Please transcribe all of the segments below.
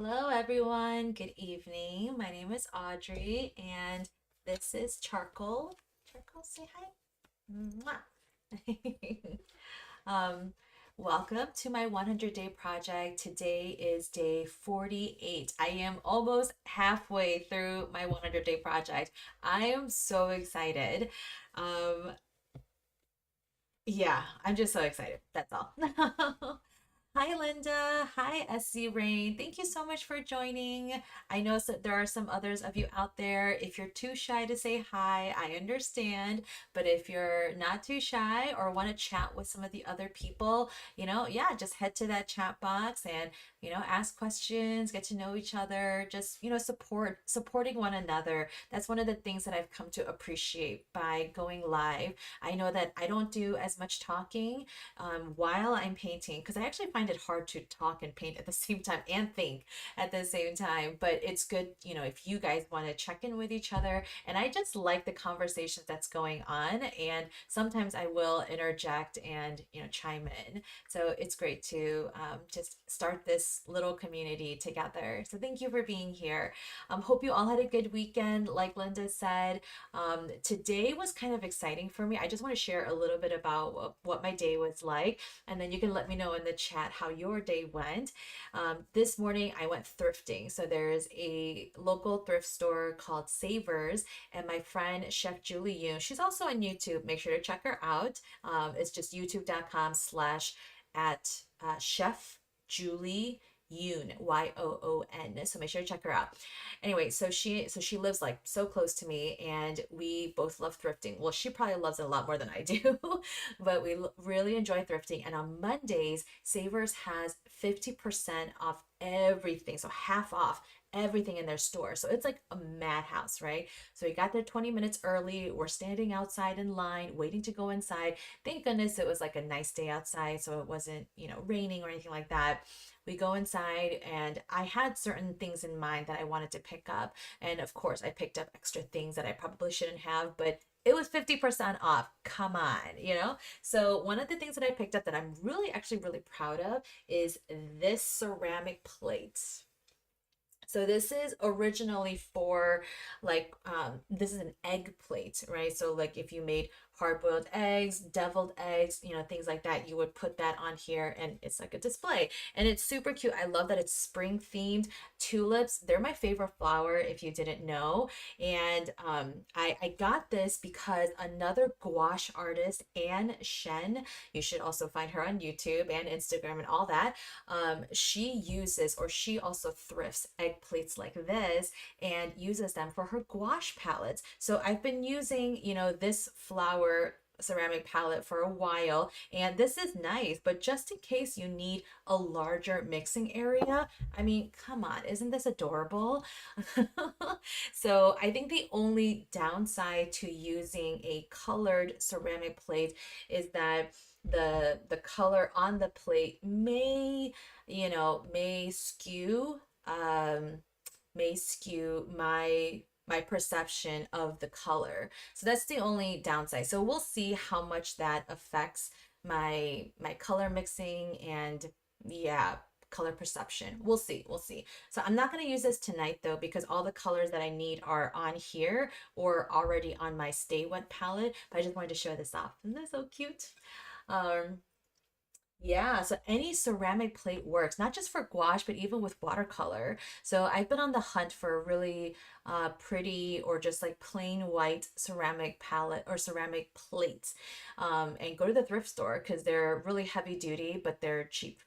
Hello, everyone. Good evening. My name is Audrey, and this is Charcoal. Charcoal, say hi. Mwah. um, Welcome to my 100-day project. Today is day 48. I am almost halfway through my 100-day project. I am so excited. Um, yeah, I'm just so excited. That's all. Hi, Linda. Hi, SC Rain. Thank you so much for joining. I know there are some others of you out there. If you're too shy to say hi, I understand. But if you're not too shy or want to chat with some of the other people, yeah, just head to that chat box and, ask questions, get to know each other, just, supporting one another. That's one of the things that I've come to appreciate by going live. I know that I don't do as much talking while I'm painting because I actually find it hard to talk and paint at the same time and think at the same time. But it's good, if you guys want to check in with each other. And I just like the conversations that's going on. And sometimes I will interject and, chime in. So it's great to just start this little community together. So thank you for being here. Hope you all had a good weekend. Like Linda said, today was kind of exciting for me. I just want to share a little bit about what my day was like, and then you can let me know in the chat how your day went. This morning I went thrifting. So there's a local thrift store called Savers, and my friend Chef Julie Yoon, she's also on YouTube. Make sure to check her out. It's just youtube.com/ at Chef Julie Yoon, Yoon. So make sure to check her out. Anyway, so she lives like so close to me, and we both love thrifting. Well, she probably loves it a lot more than I do, but we really enjoy thrifting. And on Mondays, Savers has 50% off everything, so half off everything in their store. So it's like a madhouse, right? So we got there 20 minutes early. We're standing outside in line, waiting to go inside. Thank goodness it was like a nice day outside, so it wasn't, raining or anything like that. We go inside, and I had certain things in mind that I wanted to pick up. And of course, I picked up extra things that I probably shouldn't have, but it was 50% off. Come on. So one of the things that I picked up that I'm really proud of is this ceramic plate. So this is originally for like this is an egg plate, right? So like if you made hard-boiled eggs, deviled eggs, things like that, you would put that on here, and it's like a display. And it's super cute. I love that it's spring themed. Tulips, they're my favorite flower if you didn't know. And I got this because another gouache artist, Anne Shen, you should also find her on YouTube and Instagram and all that. She also thrifts egg plates like this and uses them for her gouache palettes. So I've been using, this flower ceramic palette for a while, and this is nice, but just in case you need a larger mixing area, I mean, come on, isn't this adorable? So I think the only downside to using a colored ceramic plate is that the color on the plate may skew my perception of the color. So that's the only downside. So we'll see how much that affects my color mixing and, yeah, color perception. We'll see. So I'm not going to use this tonight though, because all the colors that I need are on here or already on my Stay Wet palette, but I just wanted to show this off. Isn't that so cute? Um, yeah, so any ceramic plate works, not just for gouache, but even with watercolor. So I've been on the hunt for a really pretty or just like plain white ceramic palette or ceramic plates. And go to the thrift store because they're really heavy duty, but they're cheap.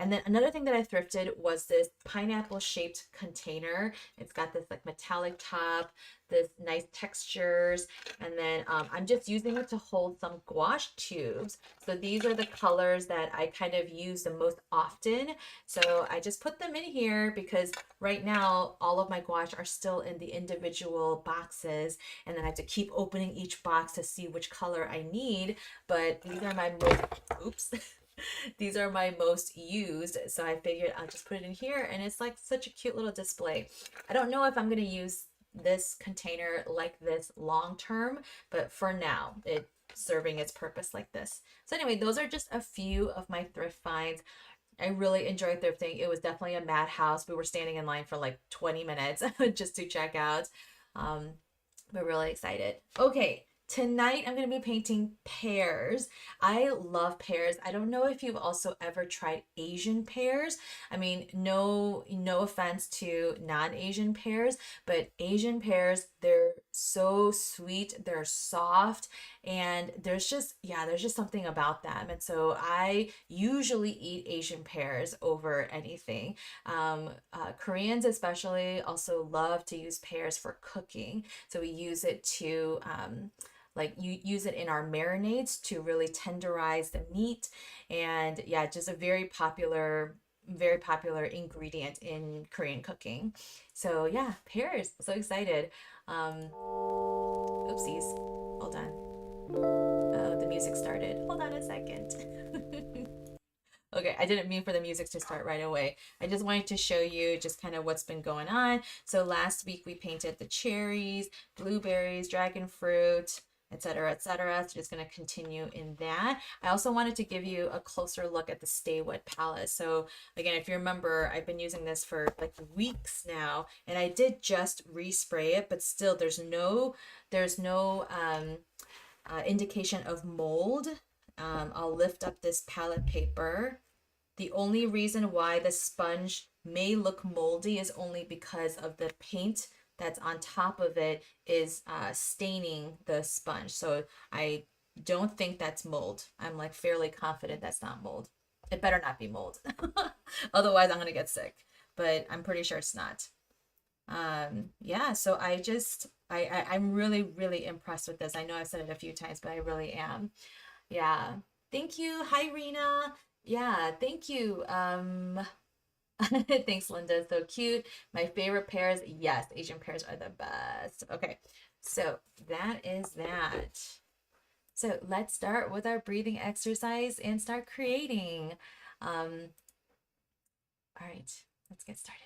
And then another thing that I thrifted was this pineapple shaped container. It's got this like metallic top, this nice textures, and then I'm just using it to hold some gouache tubes. So these are the colors that I kind of use the most often. So I just put them in here because right now all of my gouache are still in the individual boxes, and then I have to keep opening each box to see which color I need. But these are my most, oops. These are my most used, so I figured I'll just put it in here, and it's like such a cute little display. I don't know if I'm going to use this container like this long term, but for now, it's serving its purpose like this. So anyway, those are just a few of my thrift finds. I really enjoyed thrifting. It was definitely a madhouse. We were standing in line for like 20 minutes just to check out. Um, we're really excited. Okay, tonight I'm going to be painting pears. I love pears. I don't know if you've also ever tried Asian pears. I mean, no offense to non-Asian pears, but Asian pears, they're so sweet, they're soft, and there's just something about them. And so I usually eat Asian pears over anything. Koreans especially also love to use pears for cooking. So we use it to like you use it in our marinades to really tenderize the meat. And yeah, just a very popular ingredient in Korean cooking. So yeah, pears. So excited. Oopsies. Hold on. The music started. Hold on a second. Okay, I didn't mean for the music to start right away. I just wanted to show you just kind of what's been going on. So last week we painted the cherries, blueberries, dragon fruit, etc., etc. So just going to continue in that. I also wanted to give you a closer look at the Stay Wet palette. So again, if you remember, I've been using this for like weeks now, and I did just respray it, but still there's no indication of mold. I'll lift up this palette paper. The only reason why the sponge may look moldy is only because of the paint that's on top of it is staining the sponge. So I don't think that's mold. I'm like fairly confident that's not mold. It better not be mold. Otherwise, I'm going to get sick. But I'm pretty sure it's not. Yeah, so I'm really, really impressed with this. I know I've said it a few times, but I really am. Yeah. Thank you. Hi, Rena. Yeah, thank you. Thanks, Linda. So cute. My favorite pears. Yes, Asian pears are the best. Okay, so that is that. So let's start with our breathing exercise and start creating. All right, let's get started.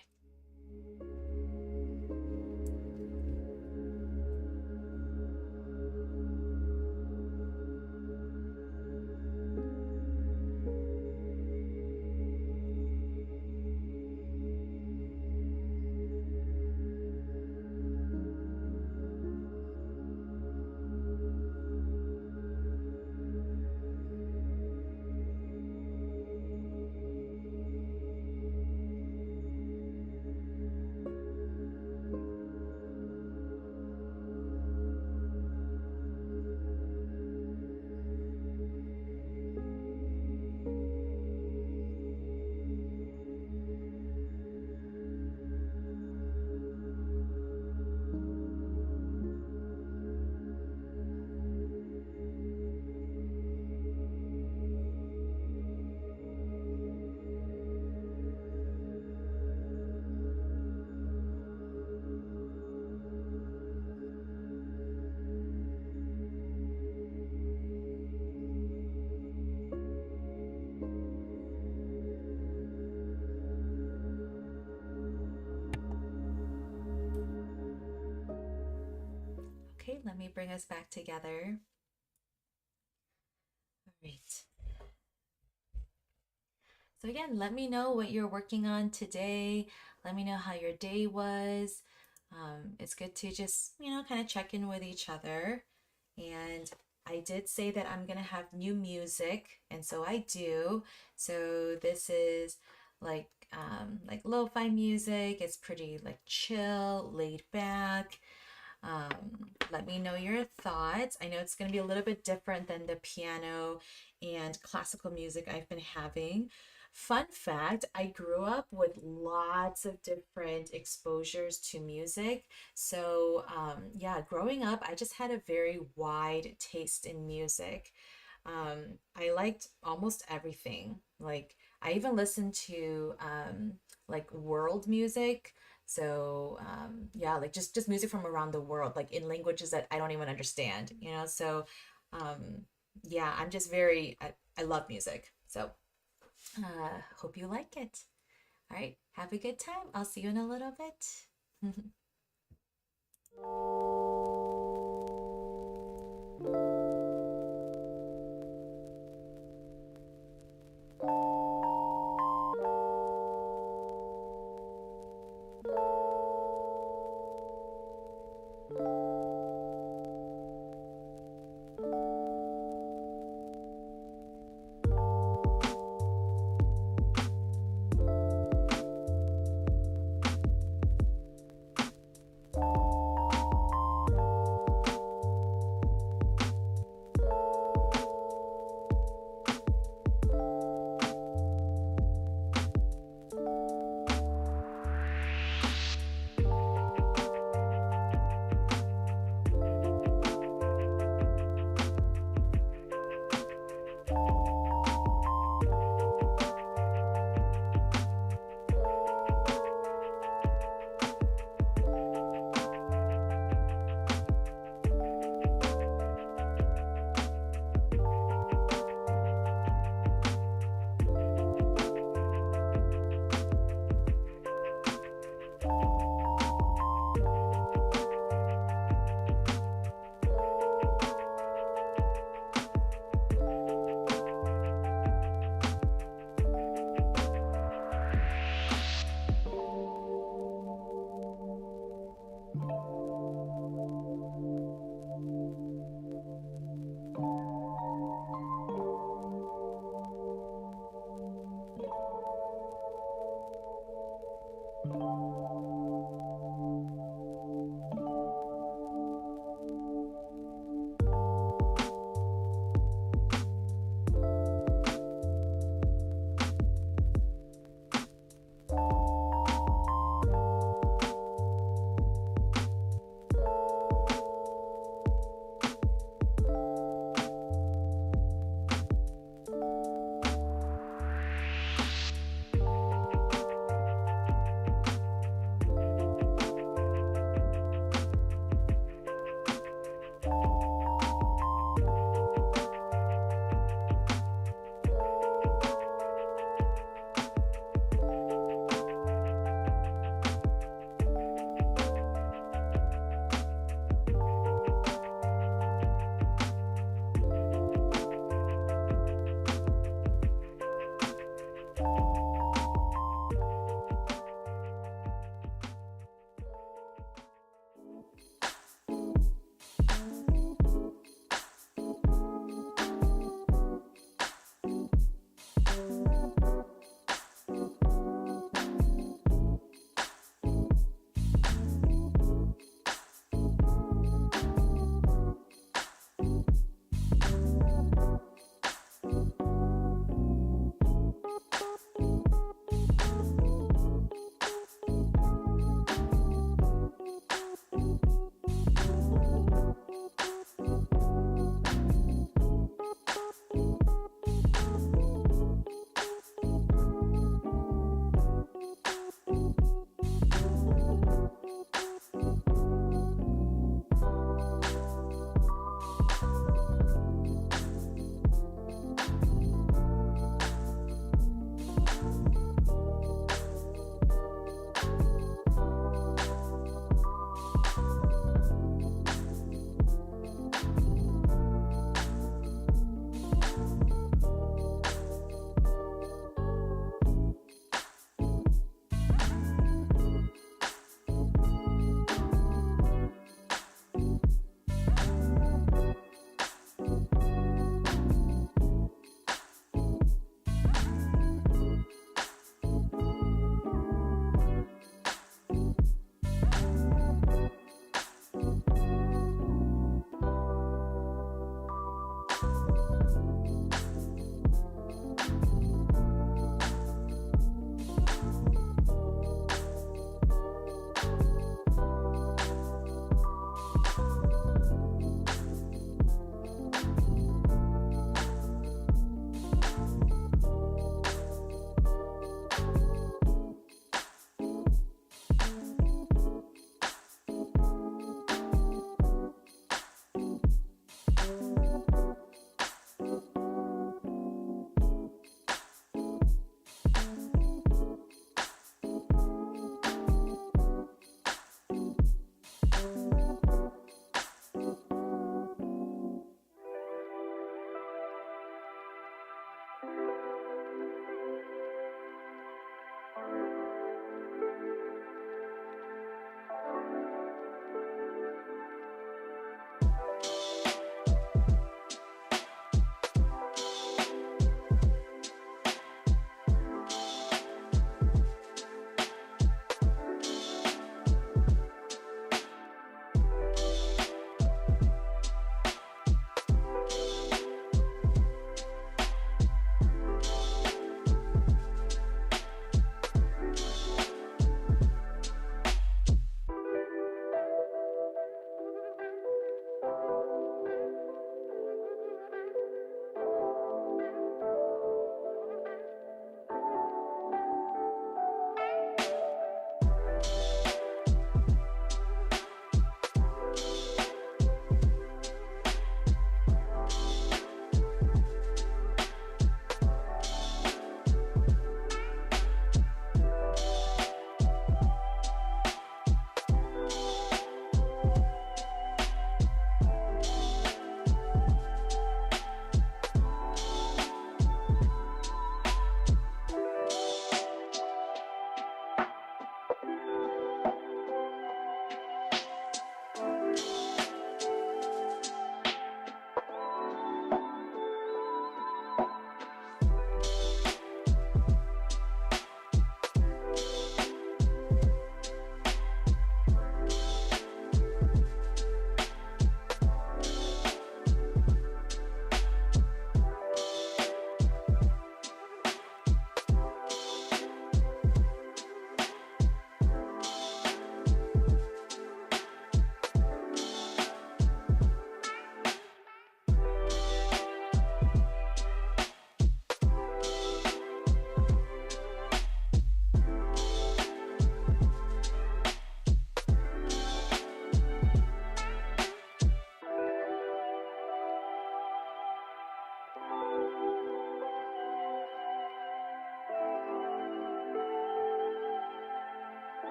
Okay, let me bring us back together. All right. So again, let me know what you're working on today. Let me know how your day was. It's good to just, kind of check in with each other. And I did say that I'm gonna have new music, and so I do. So this is like lo-fi music. It's pretty like chill, laid back. Let me know your thoughts. I know it's going to be a little bit different than the piano and classical music I've been having. Fun fact, I grew up with lots of different exposures to music. So, yeah, growing up, I just had a very wide taste in music. I liked almost everything. Like, I even listened to like world music. So yeah, like just music from around the world, like in languages that I don't even understand. So yeah, I'm just I love music. So hope you like it. All right, have a good time. I'll see you in a little bit.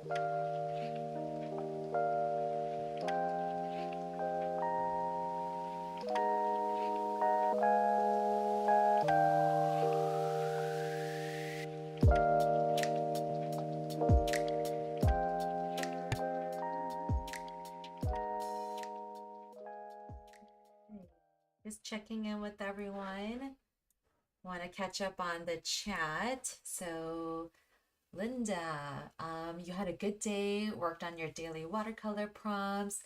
Just checking in with everyone. Want to catch up on the chat. So, Linda, you had a good day, worked on your daily watercolor prompts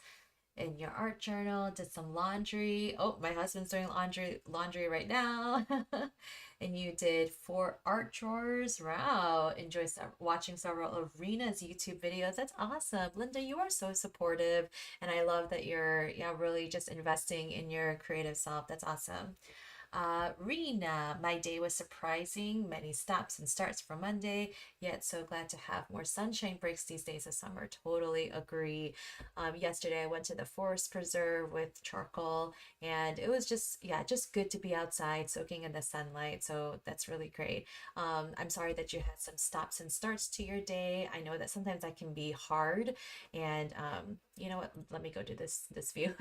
in your art journal, did some laundry. Oh, my husband's doing laundry right now. And you did 4 art drawers. Wow. Enjoy watching several of Rena's YouTube videos. That's awesome. Linda, you are so supportive. And I love that you're, yeah, really just investing in your creative self. That's awesome. Rena, my day was surprising. Many stops and starts for Monday, yet so glad to have more sunshine breaks these days of summer. Totally agree. Yesterday I went to the forest preserve with charcoal, and it was just, yeah, just good to be outside soaking in the sunlight. So that's really great. I'm sorry that you had some stops and starts to your day. I know that sometimes that can be hard, and you know what? Let me go do this view.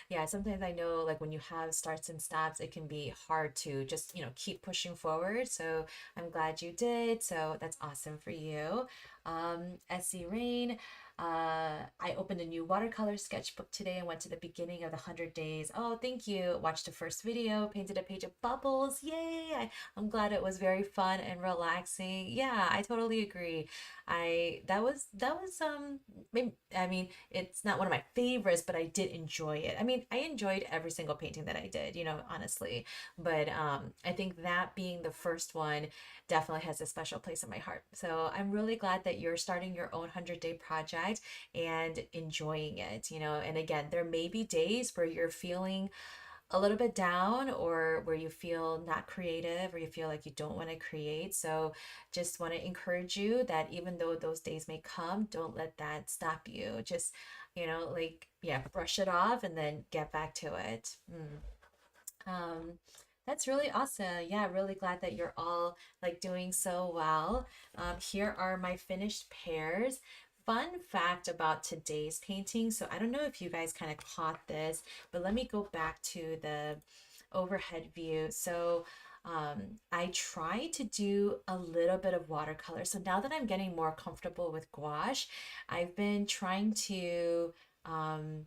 Yeah, sometimes I know like when you have starts and stops, it can be hard to just, keep pushing forward. So I'm glad you did. So that's awesome for you. SC Rain, I opened a new watercolor sketchbook today and went to the beginning of the 100 days. Oh, thank you. Watched the first video, painted a page of bubbles. Yay! I'm glad it was very fun and relaxing. Yeah, I totally agree. I mean, it's not one of my favorites, but I did enjoy it. I mean, I enjoyed every single painting that I did, honestly. But I think that being the first one definitely has a special place in my heart. So I'm really glad that you're starting your own 100-day project and enjoying it, And again, there may be days where you're feeling a little bit down or where you feel not creative or you feel like you don't want to create. So just want to encourage you that even though those days may come, don't let that stop you. Just, yeah, brush it off and then get back to it. Um, that's really awesome. Yeah, really glad that you're all like doing so well. Here are my finished pears. Fun fact about today's painting. So I don't know if you guys kind of caught this, but let me go back to the overhead view. So I try to do a little bit of watercolor. So now that I'm getting more comfortable with gouache, I've been trying to um,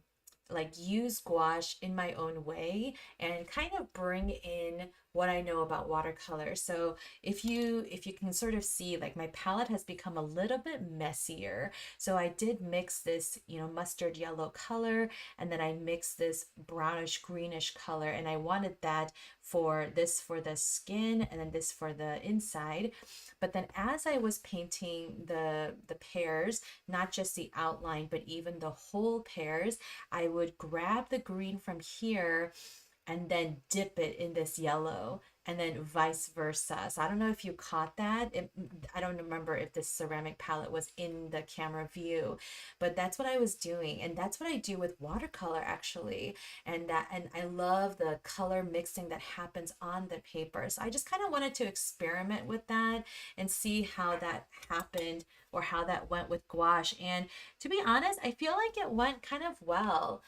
like use gouache in my own way and kind of bring in what I know about watercolor. So if you can sort of see, like, my palette has become a little bit messier. So I did mix this, mustard yellow color, and then I mixed this brownish greenish color, and I wanted that for the skin and then this for the inside. But then as I was painting the pears, not just the outline, but even the whole pears, I would grab the green from here and then dip it in this yellow and then vice versa. So I don't know if you caught that. I don't remember if this ceramic palette was in the camera view, but that's what I was doing. And that's what I do with watercolor actually. And I love the color mixing that happens on the paper. So I just kind of wanted to experiment with that and see how that happened or how that went with gouache. And to be honest, I feel like it went kind of well.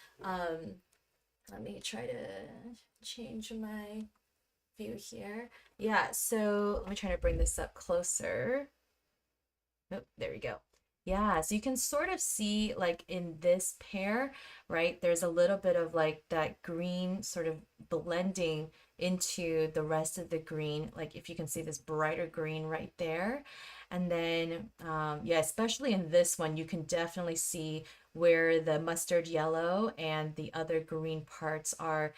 Let me try to change my view here. Yeah, so let me try to bring this up closer. Oh, there we go. Yeah, so you can sort of see like in this pear, right? There's a little bit of like that green sort of blending into the rest of the green. Like if you can see this brighter green right there. And then, yeah, especially in this one, you can definitely see where the mustard yellow and the other green parts are,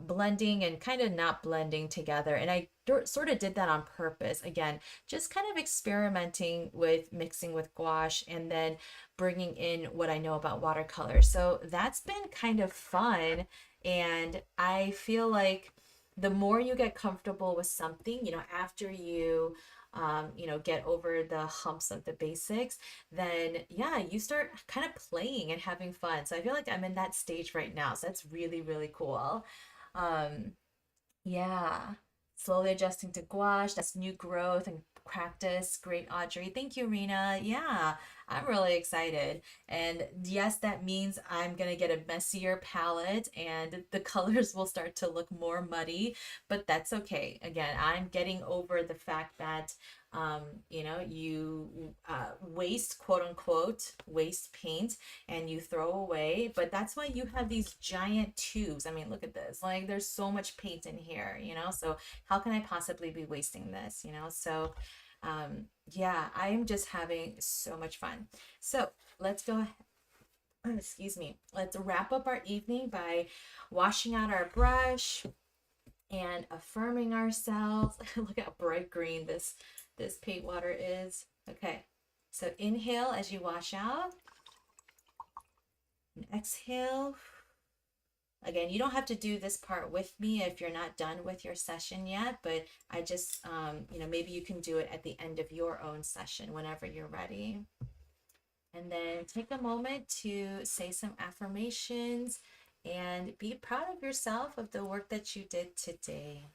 blending and kind of not blending together. And I sort of did that on purpose. Again, just kind of experimenting with mixing with gouache and then bringing in what I know about watercolor. So that's been kind of fun. And I feel like the more you get comfortable with something, after you get over the humps of the basics, then yeah, you start kind of playing and having fun. So I feel like I'm in that stage right now. So that's really, really cool. Um, yeah. Slowly adjusting to gouache. That's new growth and practice. Great, Audrey. Thank you, Rena. Yeah, I'm really excited. And yes, that means I'm going to get a messier palette and the colors will start to look more muddy, but that's okay. Again, I'm getting over the fact that you waste, quote unquote, waste paint and you throw away. But that's why you have these giant tubes. I mean, look at this. Like, there's so much paint in here, So how can I possibly be wasting this, So yeah, I'm just having so much fun. So let's go, excuse me, let's wrap up our evening by washing out our brush and affirming ourselves. Look how bright green this paint water is. Okay, so inhale as you wash out and exhale. Again, you don't have to do this part with me if you're not done with your session yet, but I just, maybe you can do it at the end of your own session whenever you're ready. And then take a moment to say some affirmations and be proud of yourself of the work that you did today.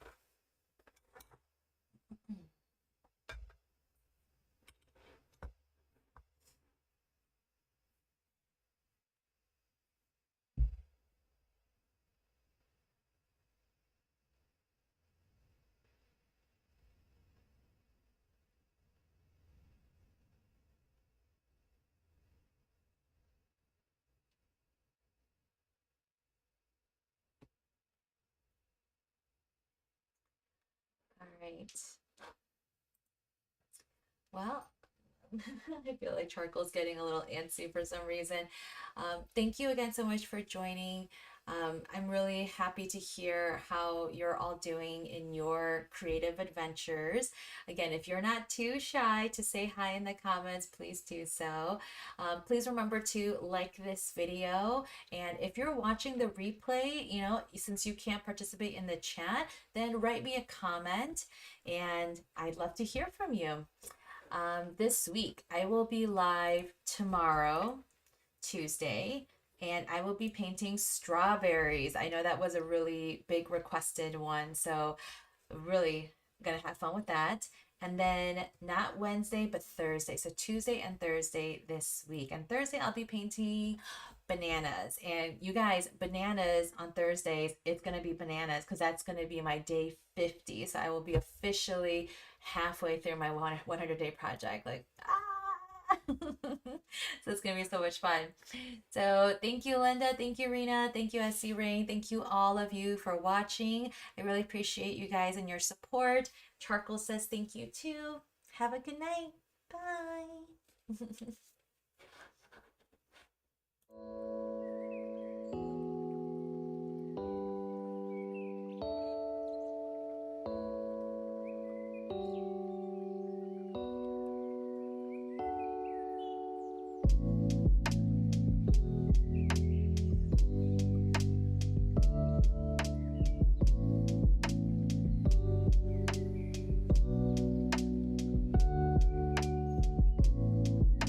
All right. Well, I feel like charcoal's getting a little antsy for some reason. Thank you again so much for joining. I'm really happy to hear how you're all doing in your creative adventures. Again, if you're not too shy to say hi in the comments, please do so. Please remember to like this video. And if you're watching the replay, since you can't participate in the chat, then write me a comment and I'd love to hear from you. This week, I will be live tomorrow, Tuesday, and I will be painting strawberries. I know that was a really big requested one, so really gonna have fun with that. And then not Wednesday, but Thursday. So Tuesday and Thursday this week. And Thursday, I'll be painting bananas. And you guys, bananas on Thursdays, it's going to be bananas because that's going to be my day 50. So I will be officially halfway through my 100-day project. Like, ah! So it's going to be so much fun. So thank you, Linda. Thank you, Rena. Thank you, SC Rain. Thank you, all of you, for watching. I really appreciate you guys and your support. Charcoal says thank you too. Have a good night. Bye.